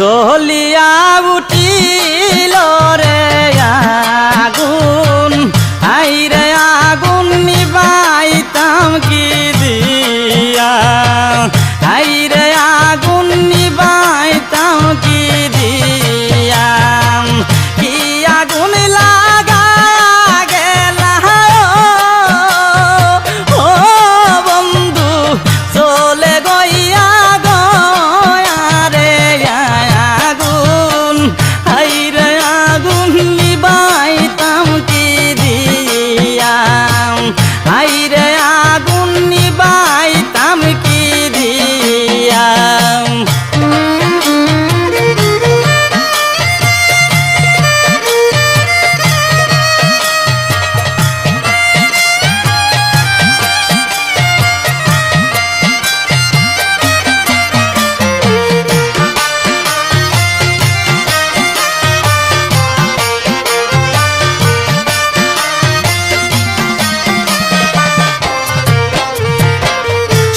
জ্বলিয়া উঠিল রে আগুন, আইরে আগুন নিবাইতাম কি দিয়া, আইরে আগুন নিবাইতাম কি দিয়া, কি আগুন লাগা গেলা ও বন্ধু চলে গইয়া গয়া রে আগুন, আইরে আগুন নিবাইতাম কি দিয়া, আইরে আগুন নিবাইতাম কি দিয়া।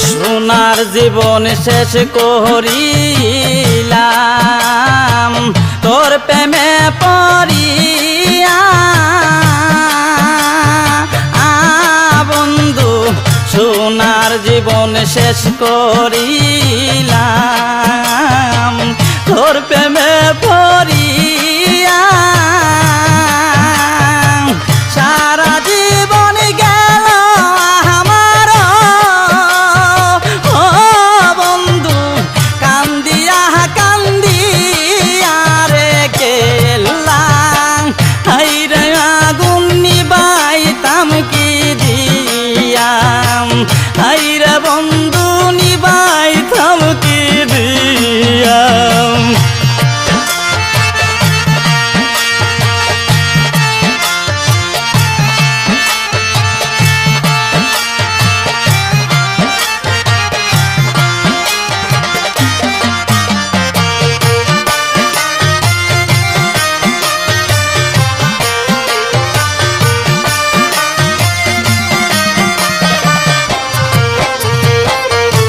সোনার জীবন শেষ করিলাম তোর প্রেমে পড়িয়া, বন্ধু সোনার জীবন শেষ করিলাম তোর প্রেমে পড়িয়া, সারা জীবন গেল আমার ও বন্ধু কান্দিয়া কান্দিয়া রে গেলাম, আইরে আগুন নিবাইতাম কি দিয়া, আইরে বন্ধু নিবাইতাম কি দিয়া।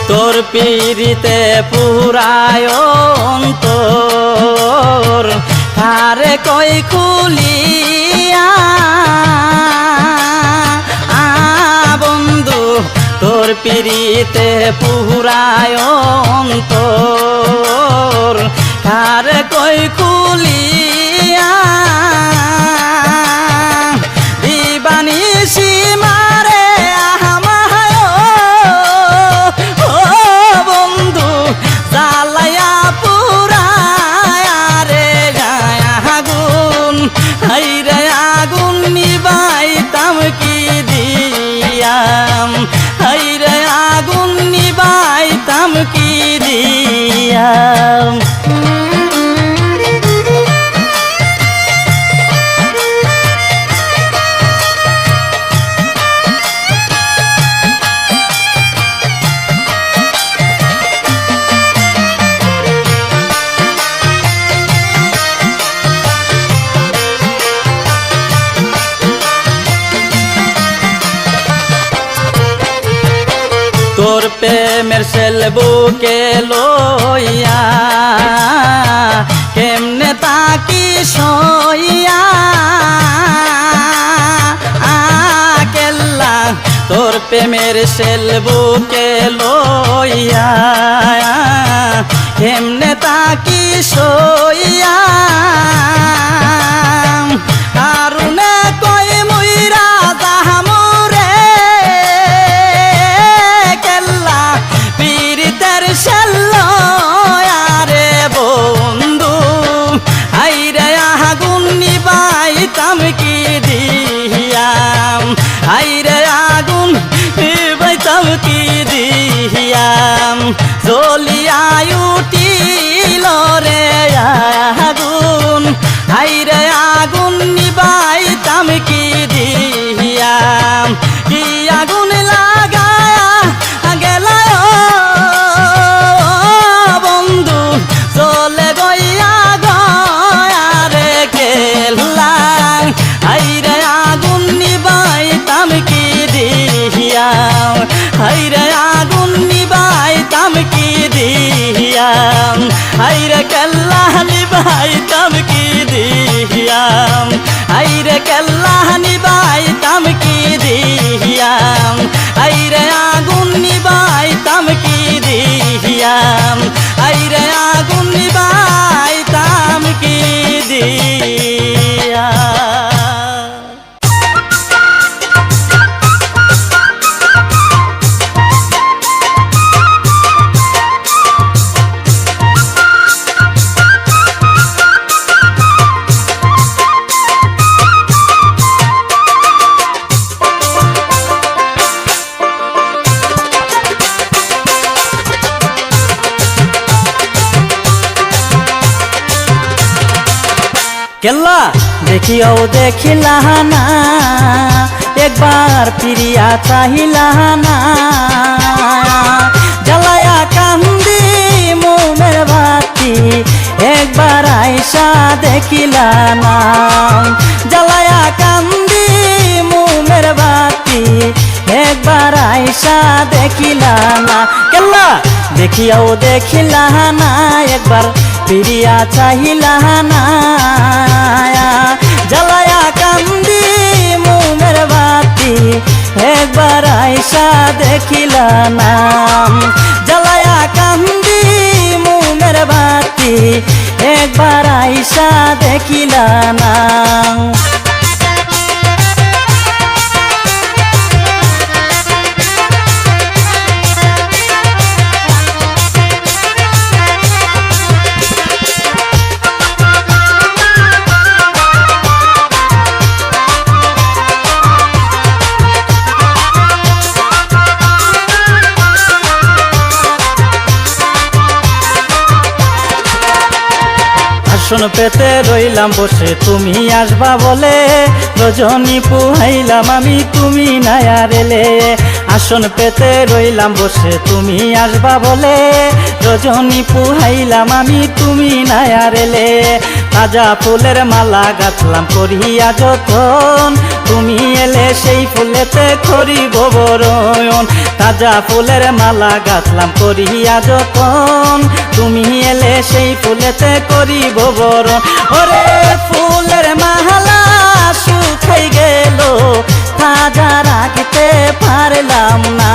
তোর পীড়িতে পুরায় অন্তর তারে কই খুলিয়া, বন্ধু তোর পীড়িতে পুরায় অন্তর তারে কই খুলিয়া, দিবানিশি মারে জ্বালায়া পুরায়া রে আগুন, আইরে আগুন নিবাইতাম কি দিয়া, আইরে আগুন নিবাইতাম কি দিয়া। তোর প্রেমের সেল বুকে লইয়া কেমনে তাকি সইয়া, কেল্লা তোর প্রেমের সেল বুকে লইয়া কেমনে তাকি সইয়া, কারণে কই মুইরা যাহামুরে কেল্লা পীড়িতের সেল্লয়া রে বন্ধু, আইরে আগুন নিবাইতাম কি দিয়া, আইরে আগুন নিবাইতাম কি দিয়া, জ্বলিয়া উঠিল রে আগুন, আইরে আগুন নিবাইতাম কি দিয়া, কি আগুন লাগায়া গেলা বন্ধু চলে গইয়া গয়া রে গেলা, আইরে আগুন নিবাইতাম কি দিয়া, আইরে আগুন নিবাইতাম কি দিয়া, আইরে কেল্লা নিবাইতাম কি দিয়াম আইরে কেল্লা নিবাইতাম কি দিয়াম আইরে আগুন নিবাইতাম কি দিয়াম আইরে আগুন নিবাইতাম কি দিয়া কেল্লা দেখিও দেখিলা না একবার ফিরিয়া চাহিলা না জ্বালায়া কান্দি মোমের বাতি একবার আইসা দেখিলা না জ্বালায়া কান্দি মোমের বাতি একবার আইসা দেখিলা না কেল্লা দেখিও দেখিলা না একবার ফিরিয়া চাহিলা না জ্বালায়া কান্দি মোমের বাতি একবার আইসা দেখিলা না জ্বালায়া কান্দি মোমের বাতি একবার আইসা দেখিলা না আসন পেতে রইলাম বসে তুমি আসবা বলে রজনী পুহাইলাম আমি তুমি নায়া রেলে আসন পেতে রইলাম বসে তুমি আসবা বলে রজনী পুহাইলাম আমি তুমি নায়া রেলে তাজা ফুলের মালা গাঁথলাম করিয়া যতন তুমি এলে সেই ফুলেতে করিব বরণ তাজা ফুলের মালা গাঁথলাম করিয়া যতন তুমি এলে সেই ফুলেতে করিব বরণ ওরে ফুলের মালা শুকাই গেল তাজা রাখতে পারলাম না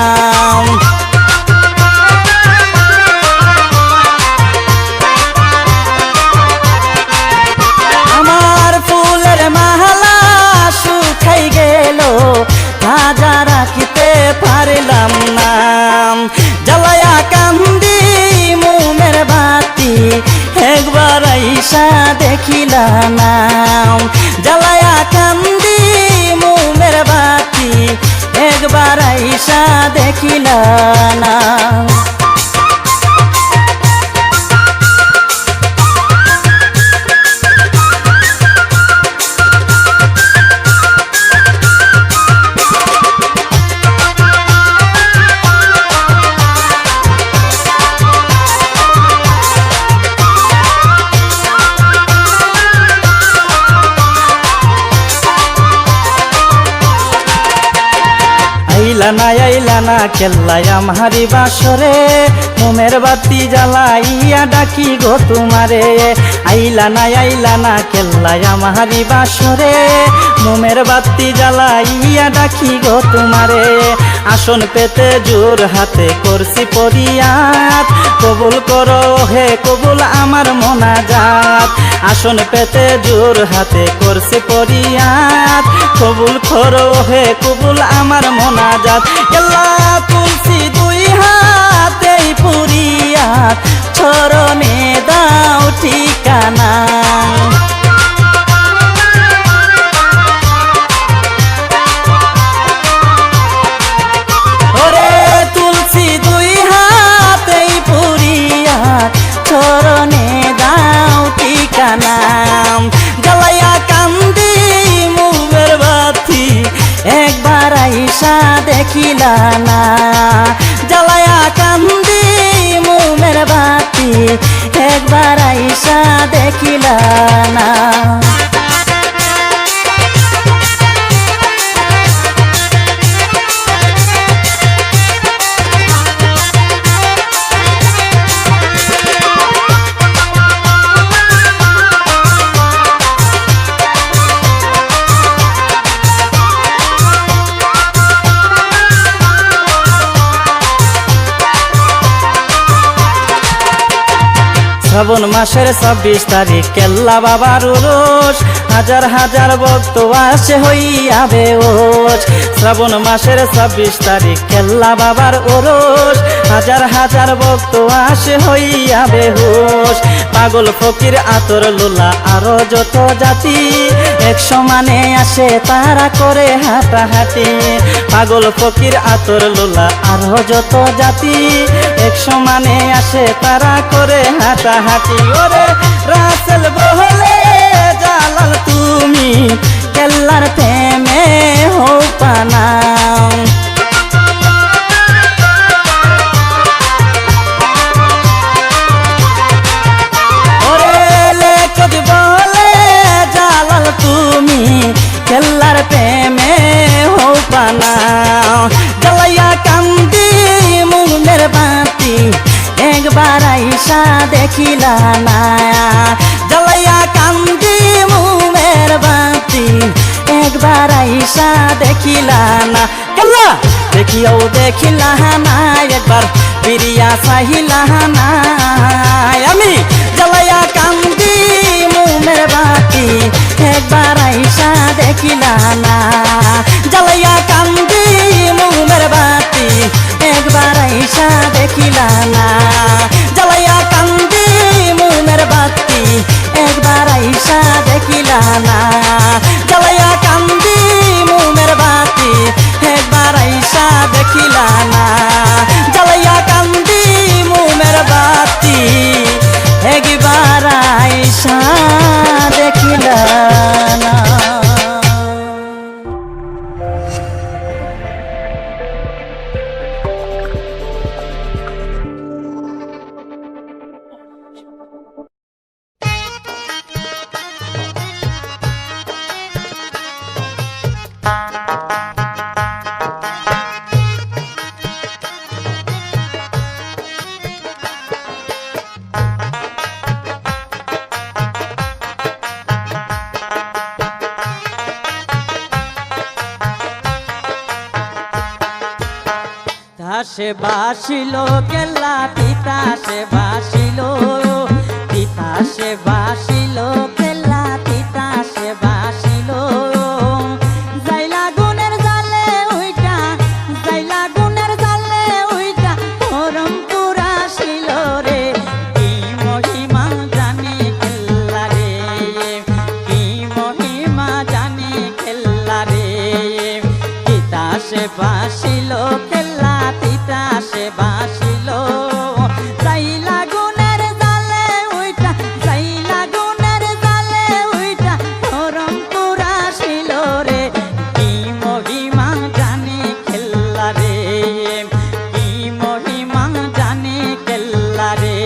আমার ফুলের মালা শুকাই গেল তাজা রাখতে পারলাম না জ্বালায়া কান্দি মোমের বাতি একবার আইসা দেখিলা না জ্বালায়া কান্দি মোমের বাতি একবার আইসা দেখিলা না আইলা না কেল্লাই আমারি বাসরে মোমের বাতি জ্বালাইয়া ডাকি গো তোমারে আইলা না কেল্লাই আমারি বাসরে মোমের বাতি জ্বালাইয়া ডাকি গো তোমারে আসন পেতে জোর হাতে করছি পরিয়াত কবুল করো হে কবুল আমার মোনাজাত আসন পেতে জোর হাতে করছি পরিয়াত কবুল করো হে কবুল আমার মোনাজাত কেল্লা তুলসি দুই হাতেই পুরিয়াত চরণে দাও ঠিকানা ওরে তুলসি দুই হাতেই পুরিয়াত চরণে দাও ঠিকানা জ্বালায়া কান্দি মোমের বাতি একবার আইসা দেখিলা না জ্বালায়া কান্দি মোমের বাতি একবার আইসা দেখিলা না শ্রাবণ মাসের 26 তারিখ কেল্লা বাবার উরুস, হাজার হাজার ভক্ত আসে হইয়া বেউস। শ্রাবণ মাসের 26 তারিখ কেল্লা বাবার উরুস, হাজার হাজার ভক্ত আসে হইয়া বেহুশ। পাগল ফকির আতর লোলা আরো যত জাতি এক সমানে আসে তারা করে হাঁটাহাঁটি। পাগল ফকির আতর লোলা আরো যত জাতি এক সমানে আসে তারা করে হাঁটাহাঁটি। ওরে রাসেল বহলে জালাল তুমি কেল্লার প্রেমে হও পানা। তুমি কেল্লার প্রেমে হও পানা। জ্বালাইয়া কান্দি মুনের বাতি একবার আইসা দেখিলা না। জ্বালাইয়া কান্দি মুনের বাতি একবার আইসা দেখিলা না। কেল্লা দেখিও দেখিলা না, একবার ফিরিয়া চাহিলা না। আমি জ্বালাইয়া কান্দি মুনের বাতি একবার আইসা দেখিলা না। জ্বালাইয়া কান্দি মুনের বাতি একবার আইসা দেখিলা না। জ্বালাইয়া কান্দি মুনের বাতি একবার আইসা দেখিলা না। জ্বালাইয়া কান্দি মুনের বাতি একবার আইসা দেখিলা না। জ্বালাইয়া কান্দি মুনের বাতি একবার আইসা দেখিলা না। সে বাসিল কেল্লা তিতাসে বাসিল, তিতাসে বাসিল কেল্লা তিতাসে বাসিল। জাইলা গুনের জালে উইটা, জাইলা গুনের জালে উইটা হরম পুরাশিল রে। কি মহিমা জানে কেল্লা রে, কি মহিমা জানে কেল্লা রে। তিতাসে বাসিল কেল্লা তিতাসে বাসিল, জাইলা গুনের জালে উইটা, জাইলা গুনের জালে উইটা হরম পুরাশিল রে। কি মহিমা জানে কেল্লা রে, কি মহিমা জানে কেল্লা রে।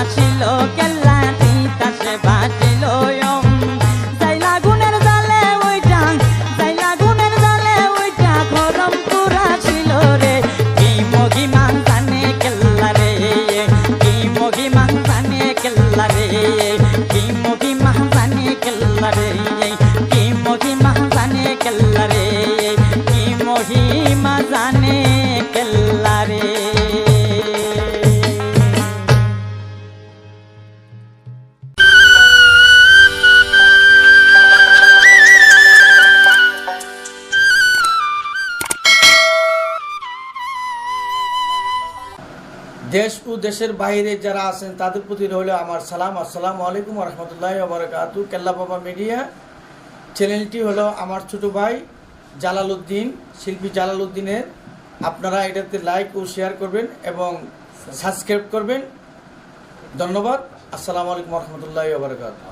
বাসিল কেল্লা তিতাসে বাসিল জাইলা গুনের জালে ওইটা জাইলা গুনের জালে ওইটা গরম পুরা ছিল রে কি মগি মান জানে কেল্লা রে কি মগি মান জানে কেল্লা রে কি মগি মান জানে কেল্লা রে কি মগি মান জানে কেল্লা রে কি মহিমা জানে কেল্লা রে। দেশ ও দেশের বাইরে যারা আছেন তাদের প্রতি রইল আমার সালাম। আসসালামু আলাইকুম ওয়া রাহমাতুল্লাহি ওয়া বারাকাতুহু। কেল্লা বাবা মিডিয়া চ্যানেলটি হলো আমার ছোট ভাই জালালউদ্দিন, শিল্পী জালালউদ্দিনের। আপনারা এটাতে লাইক ও শেয়ার করবেন এবং সাবস্ক্রাইব করবেন। ধন্যবাদ। আসসালামু আলাইকুম ওয়া রাহমাতুল্লাহি ওয়া বারাকাতুহু।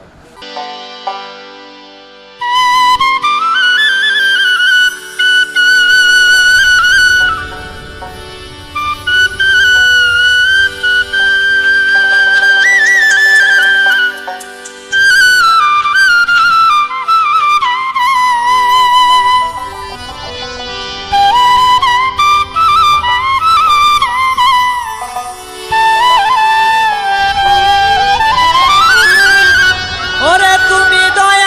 ওরে তুমি দয়াল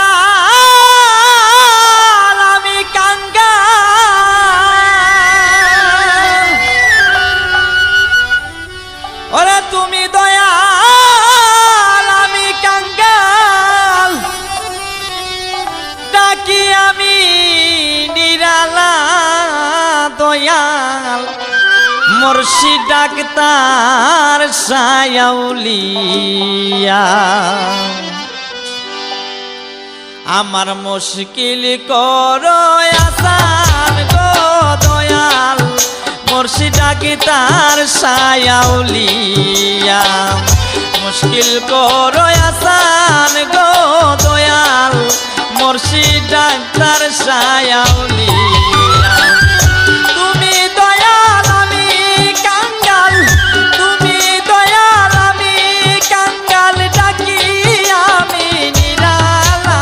আমি কাঙ্গাল, ওরে তুমি দয়াল আমি কাঙ্গাল, ডাকি আমি নিরালা দয়াল মুর্শিদ ডাক্তার সায়াউলিয়া। আমার মুশকিল করো আসান গো দয়াল মুর্শিদ ডাক্তার সায়াউলিয়া। মুশকিল করো আসান গো দয়াল মুর্শিদ ডাক্তার সায়াউলিয়া। তুমি দয়াল আমি কাঙ্গাল, তুমি দয়াল আমি কাঙ্গাল, ডাকি আমি নিরালা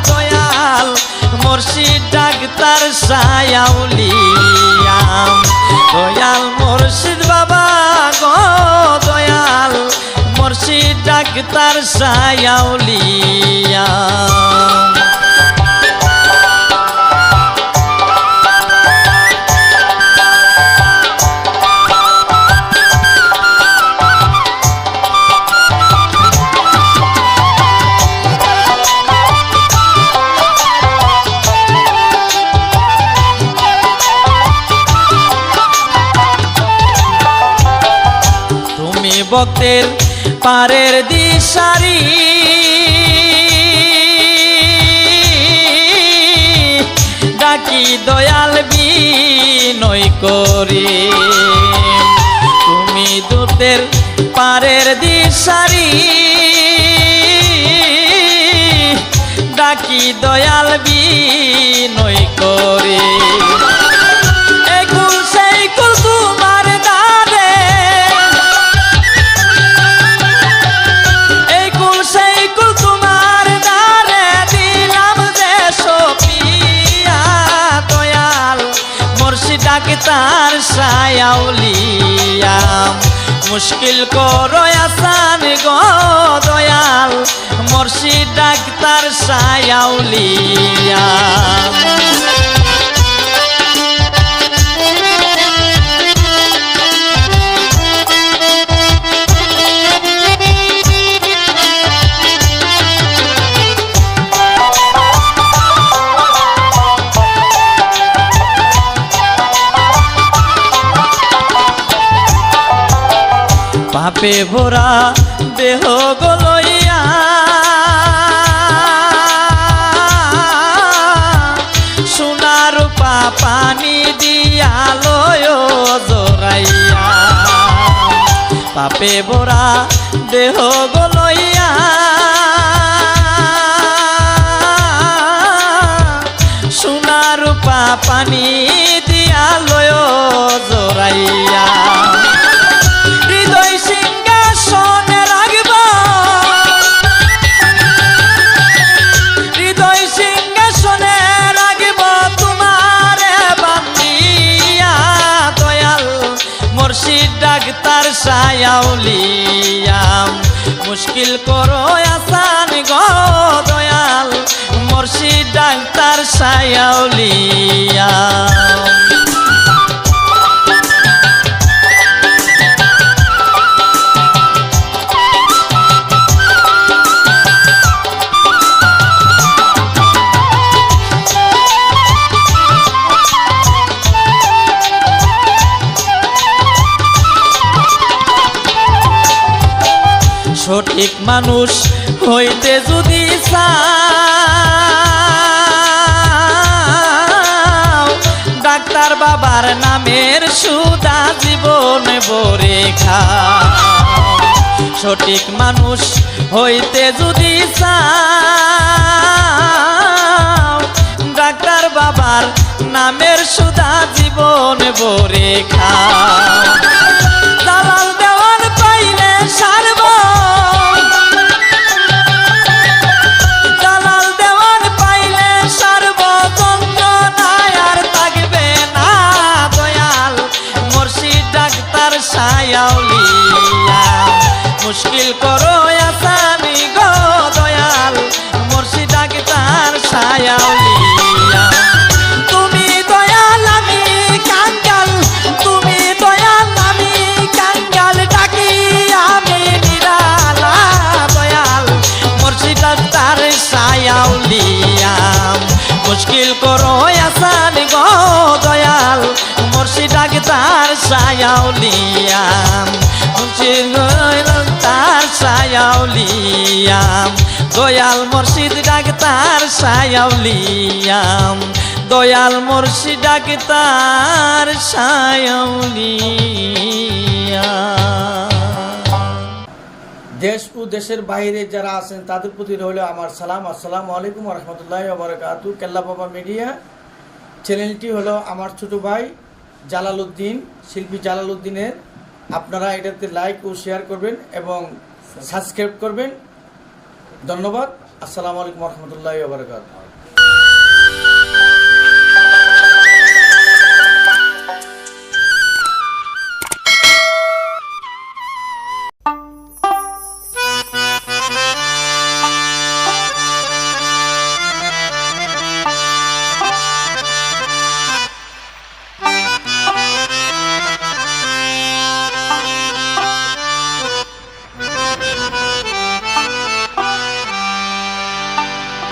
দয়াল মুর্শিদ ডাক্তার সায়াউলিয়া। দয়াল মুর্শিদ বাবা গো দয়াল মুর্শিদ ডাক্তার সায়াউলিয়া। তুমি ভক্তের পারের দিশারি, ডাকি দয়াল বিনয় করি। তুমি দূতের পারের দিশারি, ডাকি দয়াল বিনয় করি। এই কুল সেই কুল তোমার দারে, এই কুল সেই কুল তোমার দারে দিলাম যে সপিয়া দয়াল মুর্শিদ ডাক্তার সায়াউলিয়া। মুশকিল করো আসান গো দয়াল মুর্শিদ ডাক্তার সায়াউলিয়া। পাপে ভরা দেহ গলইয়া, সোনার রূপা পানি দিয়া লয় জোরাইয়া। পাপে ভরা দেহ গলইয়া, সোনার রূপা পানি দিয়া লয় জোরাইয়া। হৃদয় সিংহাসনের মুশকিল করো আসান গো দয়াল মুর্শিদ ডাক্তার সায়াউলিয়া সঠিক মানুষ হইতে যদি চাও ডাক্তার বাবার নামের সুদা জীবন ভরে খাও সঠিক মানুষ হইতে যদি চাও ডাক্তার বাবার নামের সুদা জীবন ভরে খাও দালাল দেওয়ান পাইলে সারব মুশকিল করো আসানি গো দয়াল মুর্শিদ ডাক্তার সায়াউলিয়া তুমি দয়াল আমি কাঙ্গাল তুমি দয়াল আমি কাঙ্গাল ডাকি আমি নিরালা দয়াল মুর্শিদ ডাক্তার সায়াউলিয়া মুশকিল করো আসানি গো দয়াল মুর্শিদ ডাক্তার সায়াউলিয়া তার সায়াউলিয়াম দয়াল মুর্শিদ ডাক্তার সায়াউলিয়াম দয়াল মুর্শিদ ডাক্তার সায়াউলিয়া দেশ ও দেশের বাইরে যারা আছেন তাদের প্রতি রইল আমার সালাম। আসসালামু আলাইকুম রহমতুল্লাহি ওয়া বারাকাতুহু। কেল্লা বাবা মিডিয়া চ্যানেলটি হলো আমার ছোট ভাই জালালউদ্দিন, শিল্পী জালালউদ্দিনের। আপনারা এটাতে লাইক ও শেয়ার করবেন এবং সাবস্ক্রাইব করবেন। ধন্যবাদ। আসসালামু আলাইকুম রহমতুল্লাহি ওয়া বারাকাতুহু।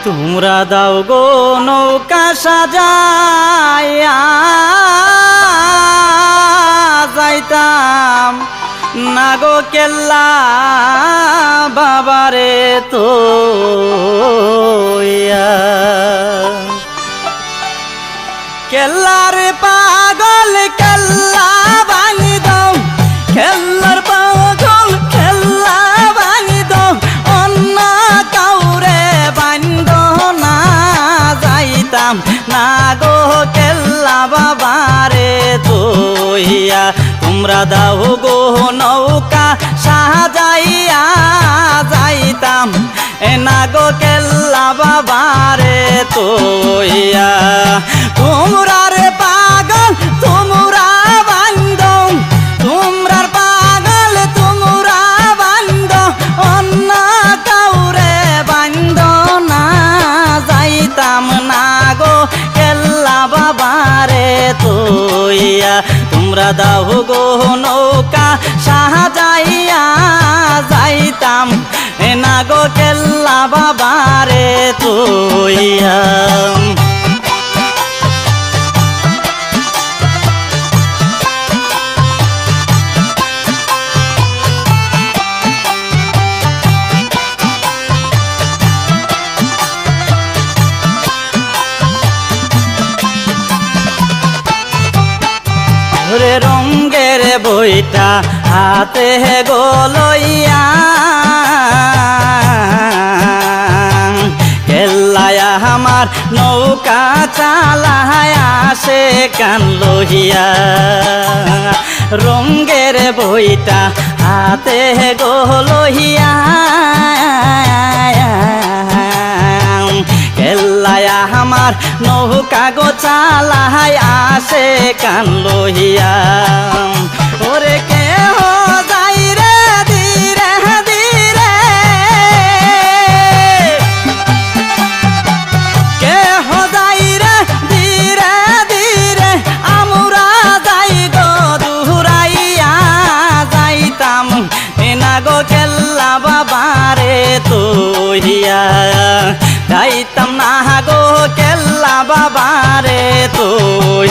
তোমরা দাও গো নৌকা সাজাইয়া যাইতাম না গো কেল্লা বাবারে তো কেল্লার পাগল কেল্লা ভাঙি দাও কেল্লার পাগল কেল্লা ভাঙি দাও অন্য কাউরে বান্ধ না যাইতাম না গো কেল্লা বাবারে তোইয়া তোমরা দাও গো নৌকা সাজাইয়া যাইতাম না গো কেল্লা বাবারে তোইয়া তোমরার পাগল তোমরা বান্ধ তোমরার পাগল তোমরা বান্ধ অন্য কাউরে বান্ধ না যাইতাম না গো কেল্লা বাবারে তোইয়া তোমরা দাও গো নৌকা সাজাইয়া যাইতাম না গো কেল্লা বাবারে তোইয়া রঙ্গের বইটা হাতে গোলইয়া কেল্লায়া আমার নৌকা চালায়া সে কান লহিয়া রঙ্গের বইটা হাতে গোলহিয়া কেল্লায়া আমার নৌকা গো চালায় আসে কান লহিয়া ওরে কে হো যাই রে ধীরে ধীরে হিয়া যাইতাম না গো কেল্লা বাবারে তো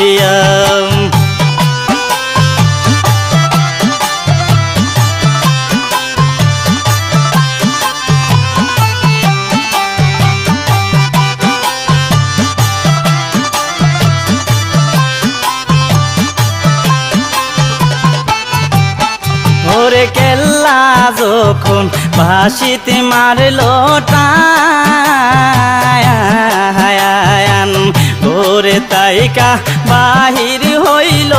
হিয়া ওরে কেল্লা যখন ভাসিতে মারলো টান ওরে তাইকা বাহির হইল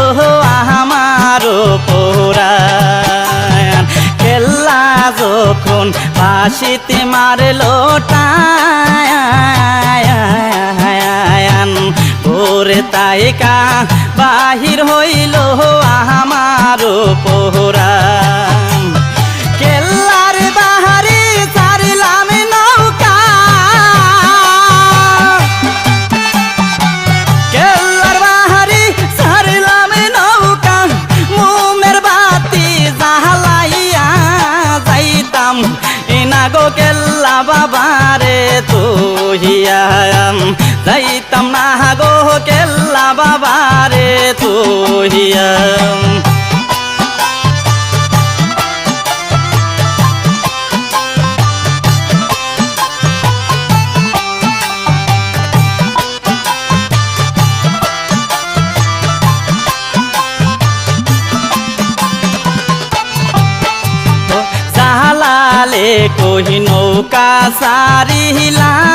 আমার পোরান কেল্লা যখন ভাসিতে মারলো টান ওরে তাইকা বাহির হইল আমার পোরান কেল্লার বাহারি ছাড়িলাম নৌকা কেল্লার বাহারি ছাড়িলাম নৌকা মোমের বাতি জ্বালাইয়া যাইতাম এনা গো কেল্লা বাবারে তো হিয়া যাইতাম না গো কেল্লা বাবারে তো হিয়া জালালে কহি নৌকা সারিলাম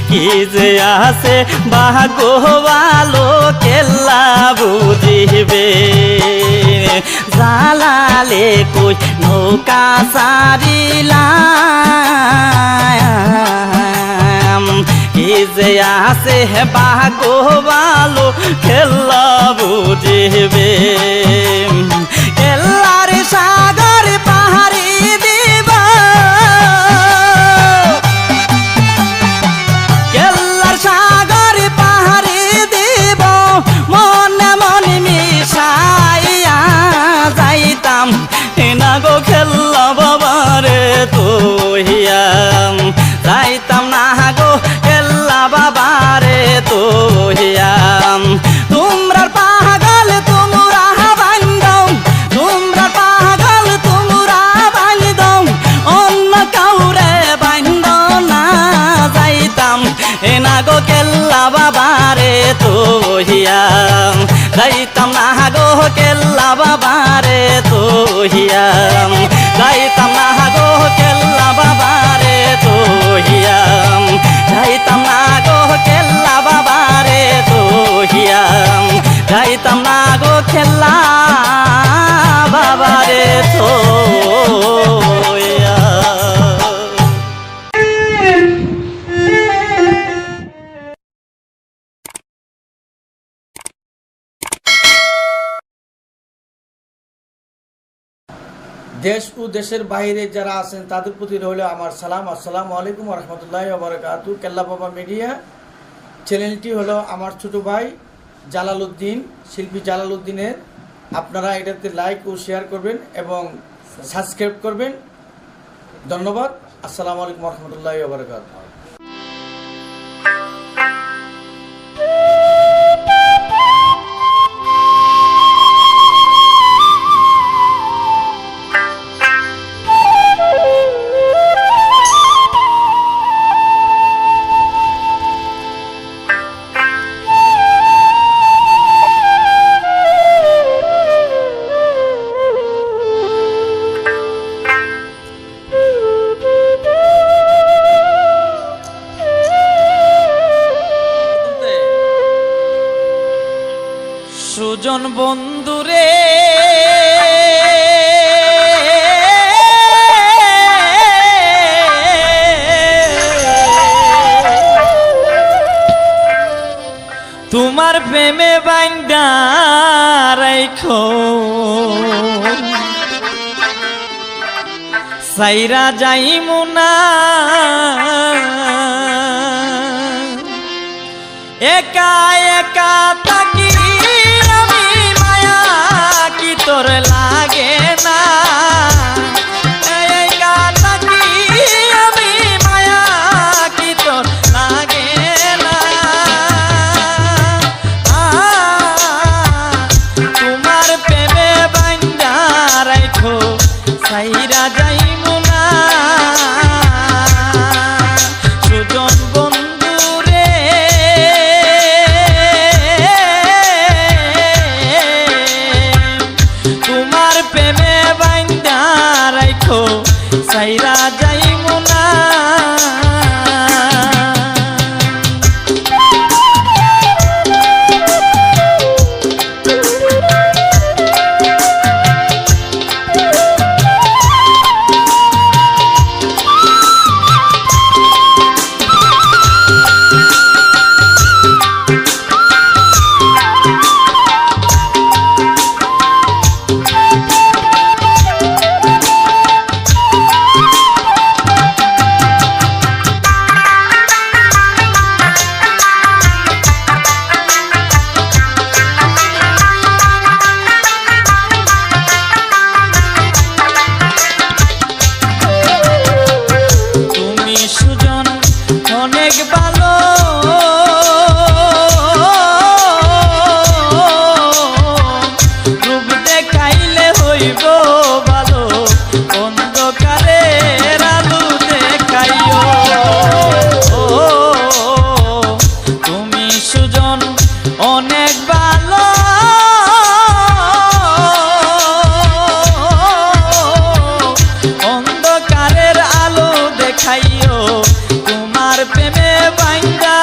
কি যে আছে ভাগ্যবালো কেল্লা বুঝিবে জালালে কই নৌকা সারিলাম কি যে আছে ভাগ্যবালো কেল্লা বুঝিবে কেল্লার সাগর পাহাড়ি দিব কেল্লার সাগর পাহাড়ি দিব মনে মনে মিশাইয়া যাইতাম না গো কেল্লা বাবারে তো হিয়া যাইতাম না গো কেল্লা বাবারে তো হিয়া তোমরা পাগল তোমরা বান্ধব তোমরা পাগল তোমরা বান্ধব অন্য কাউরে বান্ধ না যাইতাম এনা গো কেল্লা বাবারে তো হিয়া যাইতাম না গো কেল্লা বাবারে তো হিয়া যাইতাম না গো কেল্লা বাবারে তো হিয়া যাইতাম না গো কেল্লা বাবারে তো হিয়া যাইতাম না গো কেল্লা বাবারে তো হিয়া দেশ ও দেশের বাইরে যারা আছেন তাদের প্রতি রইল আমার সালাম। আসসালামু আলাইকুম রহমতুল্লাহ বারাকাতু। কেল্লা বাবা মিডিয়া চ্যানেলটি হলো আমার ছোট ভাই জালালউদ্দিন, শিল্পী জালালউদ্দিনের। আপনারা এটাতে লাইক ও শেয়ার করবেন এবং সাবস্ক্রাইব করবেন। ধন্যবাদ। আসসালামু আলাইকুম রহমতুল্লাহ বারাকাতু। সুজন বন্ধুরে তোমার প্রেমে বাইন্দা রাইখো সাইরা যাইমু না একা একা তাকি আমি মায়া কি তোর লাগে না রাখো সাইরা যাইমু না সুজন বন্ধু রে তোমার প্রেমে বাইন্দা রাখো সাইরা যাইমু না অনেক ভালো রূপ দেখাইলে হইব ভালো অন্ধকারের আলো দেখাইও তুমি সুজন অনেক ভালো অন্ধকারের আলো দেখাইও তোমার প্রেমে বাইন্দা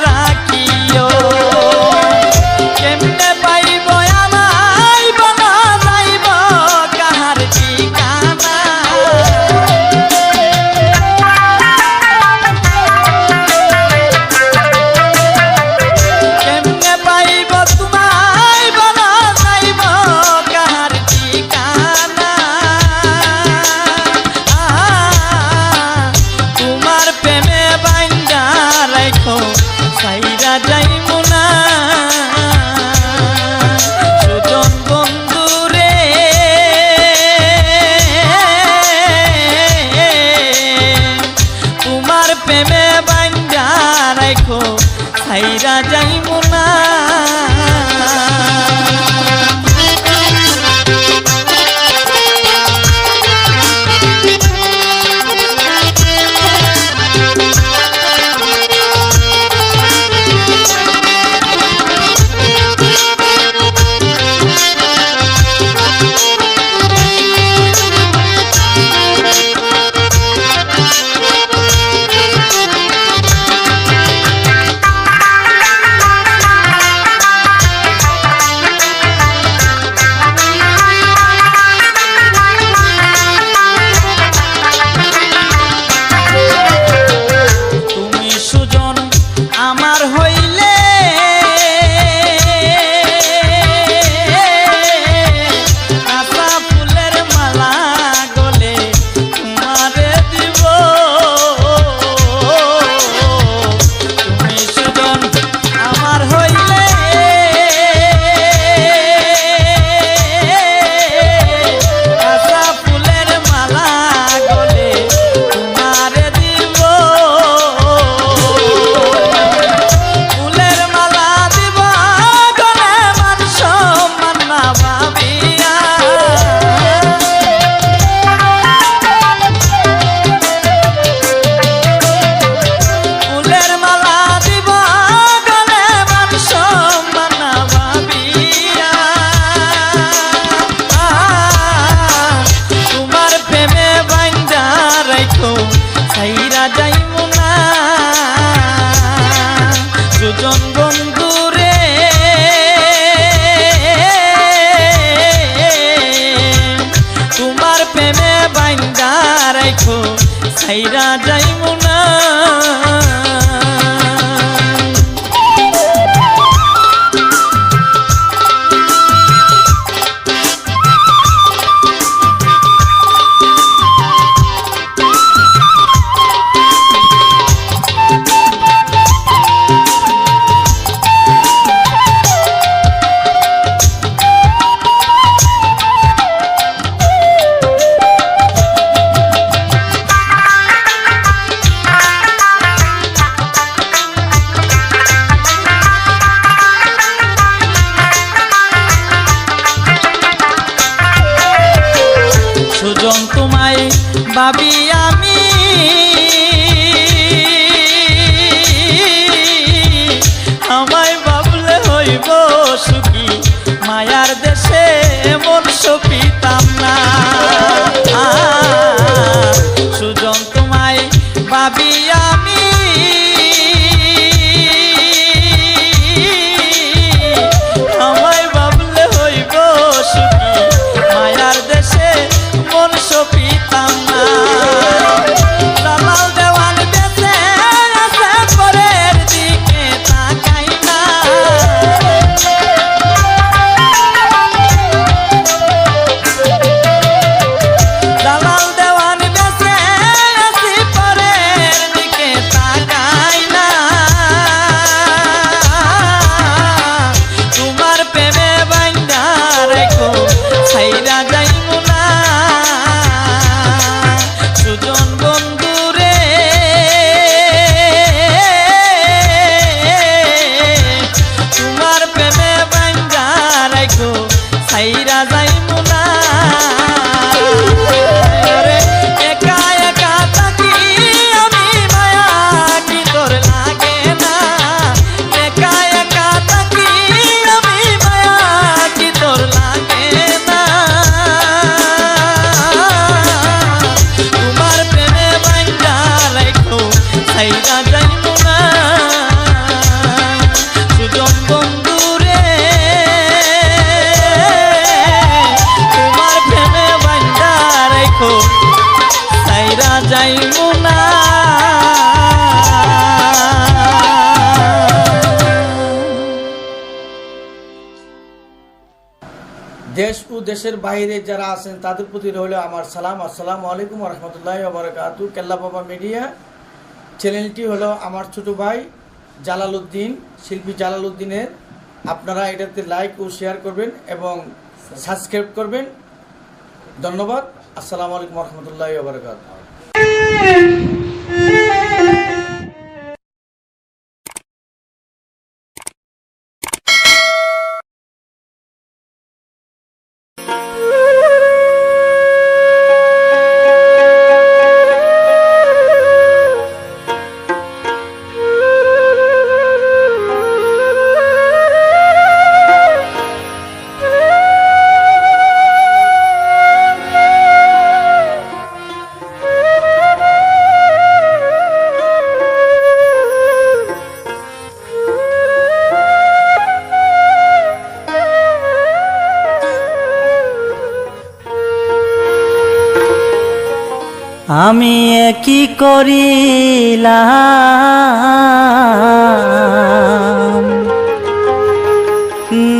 রাখিও কেমনে পাইব আমায় বলা যাইব কাহার ঠিকানা কেমনে পাইব তোমায় বলা যাইব কাহার ঠিকানা তোমার প্রেমে বাইন্দা রাখো সাইরা যাইমু না সুজন বন্ধু রে তোমার প্রেমে বাইন্দা রাখো সাইরা যাইমু না আমার হইলে কাঁচা ফুলের মালা গলে তোমারে দিব তুমি সুজন আমার হইলে কাঁচা ফুলের মালা গলে তোমারে দিব ফুলের মালা দিব গলে মান সম্মান না ভাবিয়া ফুলের মালা দিব গলে মান সম্মান না ভাবিয়া তোমার প্রেমে বাইন্দা রাখো সাইরা যাইমু না সুজন বন্ধু রে তোমার প্রেমে বাইন্দা রাখো সাইরা যাইমু না ভাবি আমি আমায় ভাবলে হইব সুখী মায়ার দেশে মন সপিতাম না সুজন তোমায় ভাবি আমি আমায় ভাবলে হইব সুখী মায়ার দেশে মন সপিতাম না দালাল দেওয়ান বেঁচে আছে পরের দিকে তাকাই না দালাল দেওয়ান বেঁচে আছি পরের দিকে তাকাই না তোমার প্রেমে বাইন্দা রেখো ছাইরা যাইমু না সুজন বন্ধুরে তোমার প্রেমে বাইন্দা রেখো ছাইরা যাইমু না একা একা থাকি আমি মায়া কি তোর লাগে না একা একা থাকি আমি মায়া কি তোর লাগে না তোমার প্রেমে বাইন্দা রাখো ছাইরা যাইমু না সুজন বন্ধুরে তোমার প্রেমে বাইন্দা রাখো ছাইরা যাইমু না দেশ ও দেশের বাইরে যারা আছেন তাদের প্রতি রইল আমার সালাম। আসসালামু আলাইকুম রহমতুল্লাহি ওয়া বারাকাতুহু। কেল্লা বাবা মিডিয়া চ্যানেলটি হলো আমার ছোট ভাই জালালউদ্দিন, শিল্পী জালালউদ্দিনের। আপনারা এটাতে লাইক ও শেয়ার করবেন এবং সাবস্ক্রাইব করবেন। ধন্যবাদ। আসসালামু আলাইকুম রহমতুল্লাহি ওয়া বারাকাতুহু। আমি কি করিলাম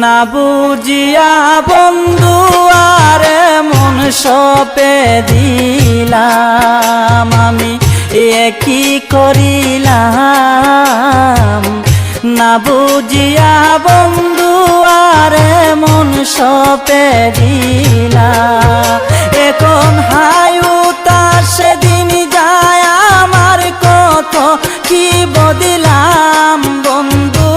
না বুঝিয়া বন্ধু আরে মন সপে দিলাম। আমি কি করিলাম না বুঝিয়া বন্ধু আরে মন সপে দিলাম। এখন হায়ুতা সেদিন যায় আমার কত কি বদিলাম বন্ধু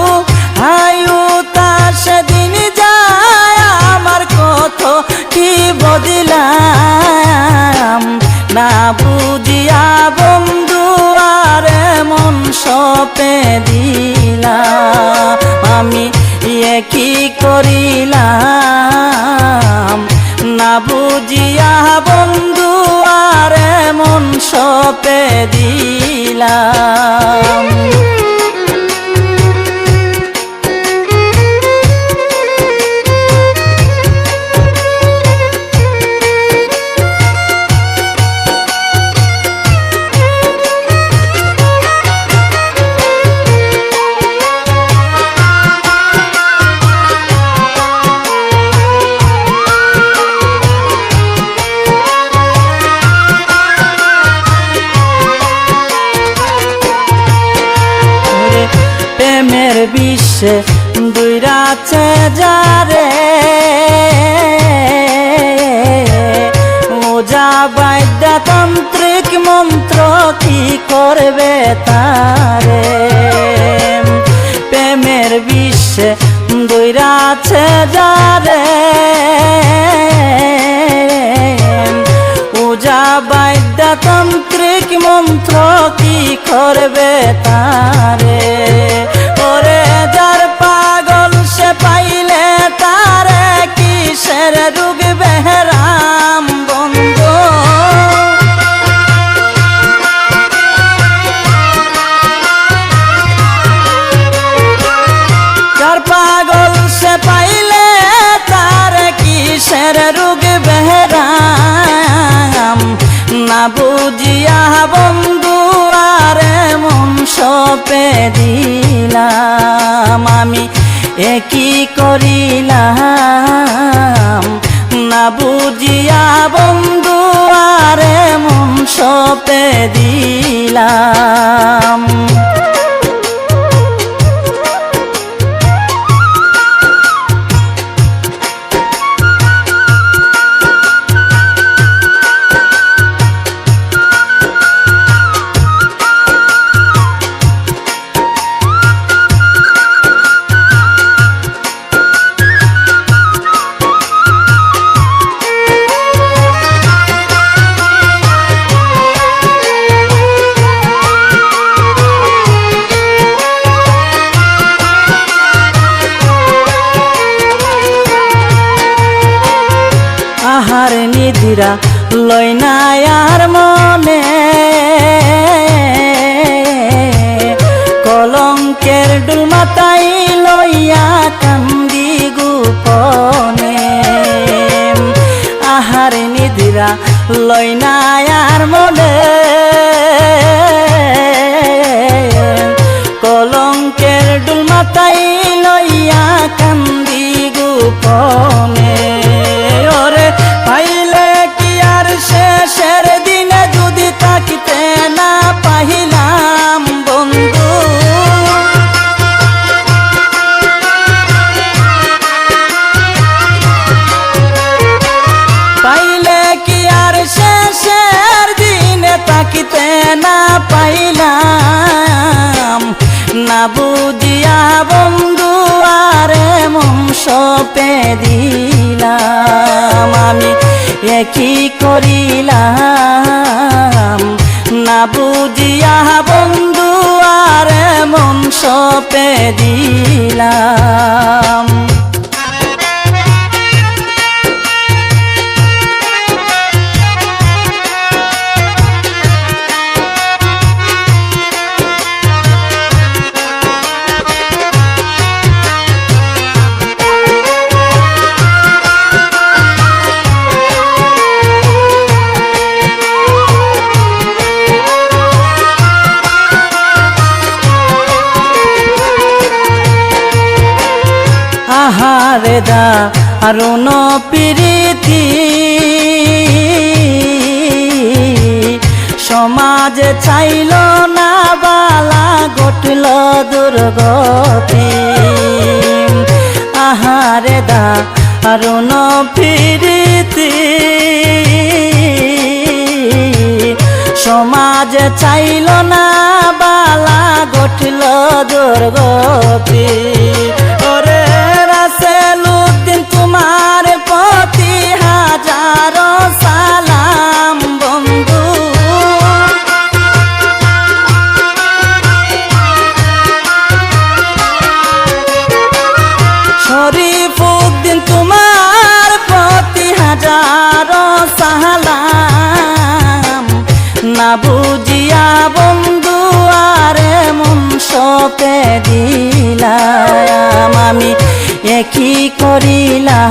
হায়ুতা সেদিন যায় আমার কত কি বদিলাম। না বুঝিয়া বন্ধু আরে মন সপে দিলাম। আমি কি করিলাম না বুঝিয়া বন্ধু আরে মন সপে দিলাম। প্রেমের বিশ্বে দুই রাতে যারে ওজা বাদ্যতান্ত্রিক মন্ত্র কি করবে তারে। প্রেমের বিশ্বে দুই রাতে যারে ওজা বাদ্য তান্ত্রিক মন্ত্র কি করবে তারে, ওরে যার পাগল সে পাইলে তারে কিসের রোগ বেহরাম বন্ধু। যার পাগল সে পাইলে তারে কিসের রোগ বেহরাম, না বুঝিয়া বন্ধু আরে মন সপে দিলাম আমি, একই করিলাম না বুঝিয়া বন্ধু আরে মন সপে দিলাম। আহার নিধিরা লই না আর মনে, কলঙ্কের ডুল মাথায় লইয়া কান্দি গোপনে। আহার নিধিরা লই না আর মনে, কলঙ্কের ডুল মাথায় লইয়া কান্দি গোপনে। ওরে পাইলে কি আর শেষের দিনে যদি তাকিতে না পাইলাম বন্ধু, পাইলে কি আর শেষের দিনে তাকিতে না পাইলাম, না বুঝিয়া বন্ধু আরে মন সপে দিলাম আমি, একই করিলাম না বুঝিয়া বন্ধু আরে মন সপে দিলাম। আহারে দা আরুণ প্রীতি, সমাজ চাইল না বালা ঘটল দুর্গতি। আহারে দা আরুণ প্রীতি, সমাজ চাইল না বালা ঘটল দুর্গতি। ওরে রাসেলুদ্দিন তোমার প্রতি হাজারো সালাম বন্ধু, শরীফুদ্দিন তোমার প্রতি হাজারো সালাম, না বুঝিয়া বন্ধু আরে মন সপে দিলাম আমি, একই করিলাম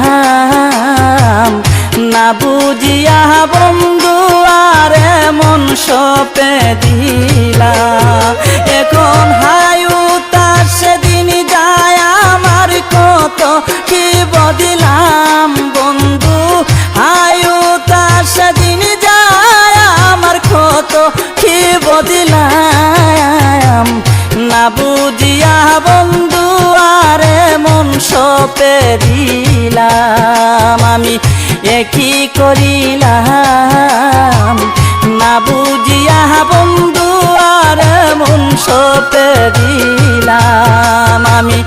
না বুঝিয়া বন্ধু আরে মন সপে দিলাম। এখন হায়ুতার সেদিন যায় আমার কত কি বদিলাম বন্ধু, হায়ুতার সেদিন যায় আমার কত কি বদিলাম, না বুঝিয়া বন্ধু আরে মন সপে দিলাম আমি, একই করিলাম না বুঝিয়া বন্ধু আরে মন সপে দিলাম আমি,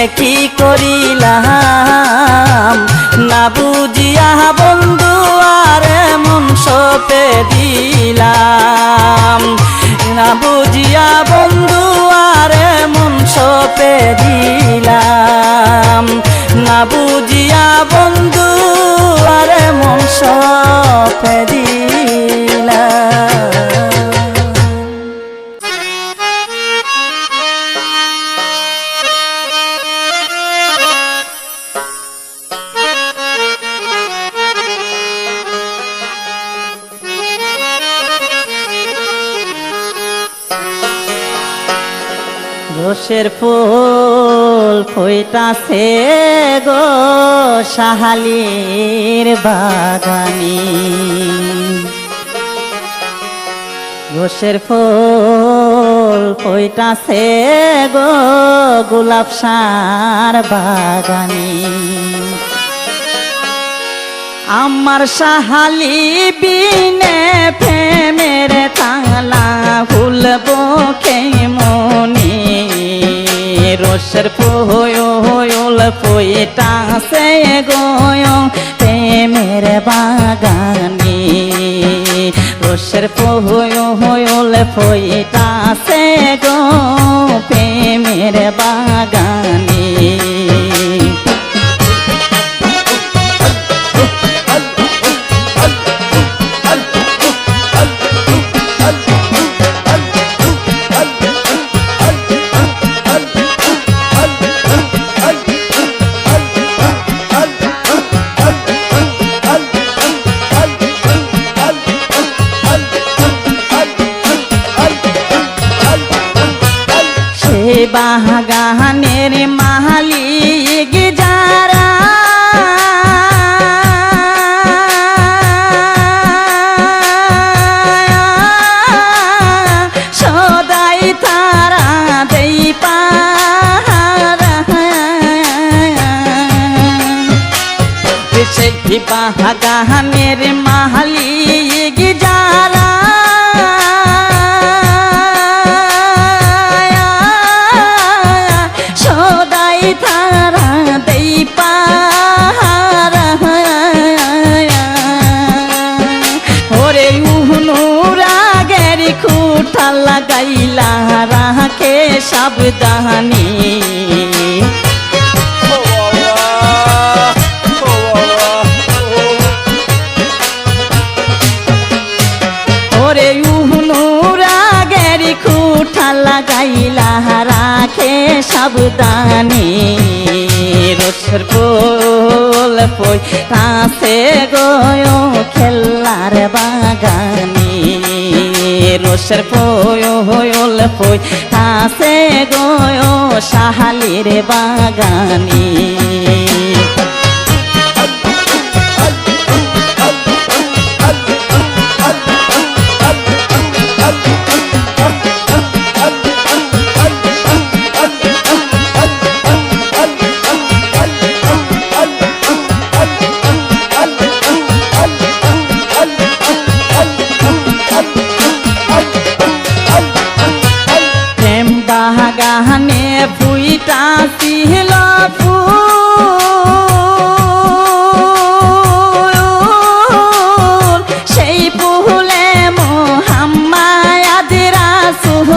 একই করিলাম না বুঝিয়া বন্ধু আরে মন সপে দিলাম। না বুঝিয়া বন্ধু আরে মন সপে দিলাম, না বুঝিয়া বন্ধু আরে মন সপে দিলাম। রোষের ফুল ফুইতাছে গো শাহালির বাগানে, রোষের ফুল ফুইতাছে গো গোলাপ সার বাগানে। আমার শাহালি বিনে প্রেমের তালা ভুলব কেমনে, রোষের ফুল ফুইতাছে গো প্রেমের বাগানে, রোষের ফুল ফুইতাছে গো প্রেমের বাগানে। বাগানের মালিক যারা সদাই তারা দেই পাহারা, সেই বাগানের মালিক যারা তারা দেই পাহারা, ওরে উনুরাগের খুঁটা লাগাইলা রাখে সাবধানী, ওরে উনুরাগের খুঁটা লাগাইলা রাখে সাবধানী, রোষের ফুল ফুইতাছে গো খেলার বাগানে, রোষের ফুল ফুইতাছে গো শাহালির বাগানে। বাগানে ফুইতাছিল ফুল, সেই ফুলে মোহাম্মদ রাসূল,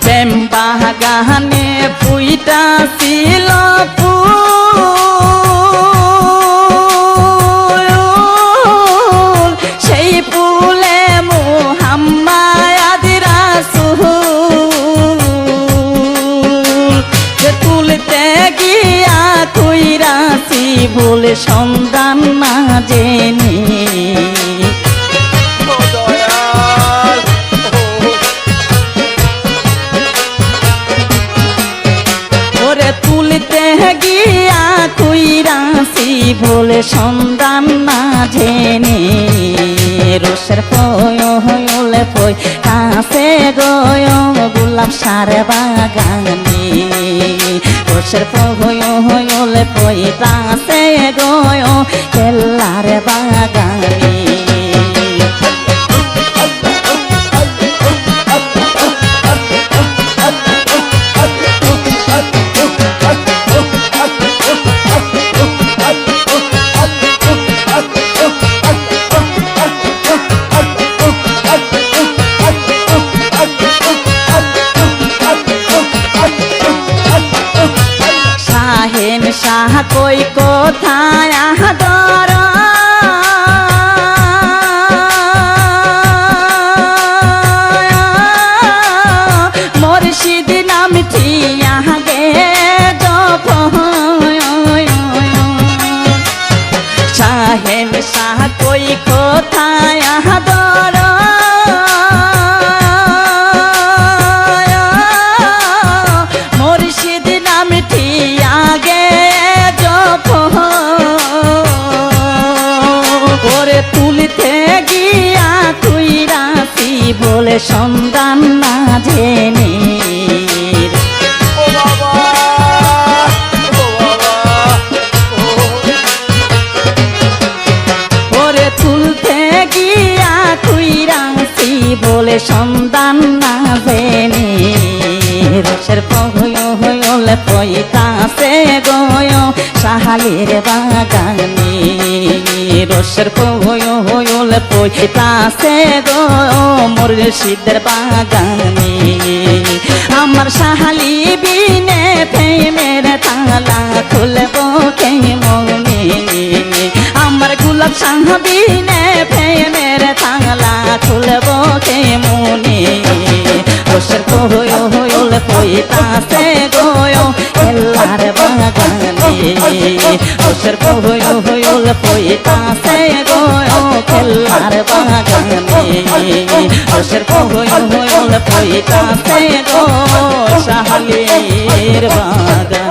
প্রেম বাগানে ফুইতাছিল ফুল, সেই ফুলে মোহাম্মদ তুলতে গিয়া কইরাছি বলে সন্ধান না জেনে, ওরে তুলতে গিয়া কইরাছি বলে সন্ধান না জেনে, রোষের ফুল ফুইতাছে গো গোলাপ সার বাগানে, রোষের ফুল ফুইতাছে গো খেলার বাগানে। কই কোথায় আদর মুর্শিদ নামটি আগে জপ সাহেব শাহ কই কোথায় আদর মুর্শিদ নামটি আগে জপ ওরে তুলতে গিয়া তুই রাশি বলে সন্ধান না জেনে ও বাবা, ও বাবা, ওরে তুলতে গিয়া তুই রাশি বলে সন্ধান না জেনে রসের পহল পইতাছে গয় সাহালির বাগানে রসের পহল পইতাছে গো মুর্শিদের বাগানে আমার সাহালি বিনে প্রেমের তালা খুলব কে মনে আমার গোলাপ সাহাবিনে প্রেমের তালা খুলব কে মনে রসের পহল পইতাছে গয় খেলার বাগানে রসের পহল পইতাছে গয় খেলার বাগানে রসের পহল পইতাছে গো সাহালির বাগানে।